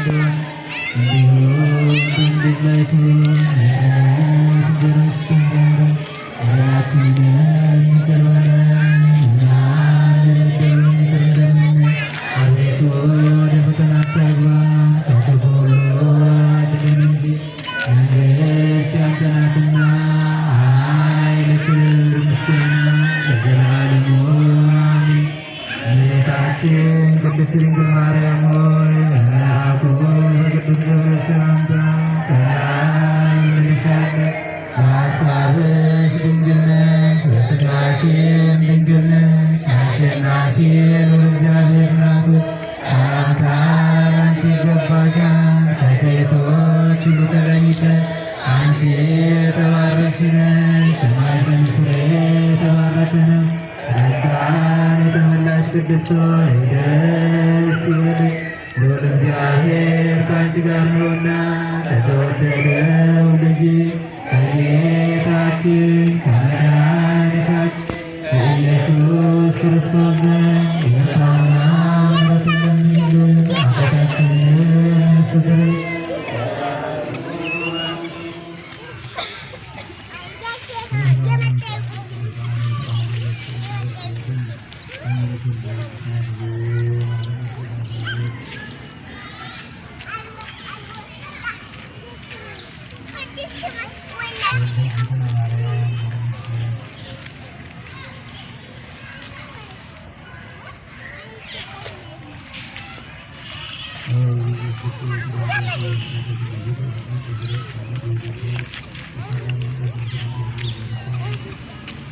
እንደሆን እንዲሁም በምድር ላይ ትሁን። እንጀራችንን ራሳችንን ይቅር በለን እኛም የበደሉንን ይቅር እንደምንል። አቤቱ ወደ ፈተና አታግባን ከክፉ ሁሉ አድነን እንጂ መንግሥት ያንተ ናትና፣ ኃይል፣ ክብር፣ ምስጋና ለዘላለሙ አሜን። እመቤታችን ቅድስት ድንግል ማርያም ሆይ በመልአኩ በቅዱስ ገብርኤል ሰላምታ ሰላም እንልሻለን። በሐሳብሽ ድንግል ነሽ፣ በሥጋሽም ድንግል ነሽ። አሸናፊ እግዚአብሔር እናቱ ሰላምታ ላንቺ ይገባሻል። ከሴቶች ሁሉ ተለይተሽ አንቺ የተባረክሽ ነሽ፣ የማኅፀንሽ ፍሬ የተባረከ ነው። ጸጋን የተመላሽ ቅድስት ሆይ ደስ ይበልሽ፣ ልዑል እግዚአብሔር ከአንቺ ጋር ነውና ከተወደደው ልጅሽ ከጌታችን ከመድኃኒታችን ከኢየሱስ ክርስቶስ ዘንድ ይቅርታና ምሕረትን ለምኝልን ኃጢአታችንን ያስተሰርይ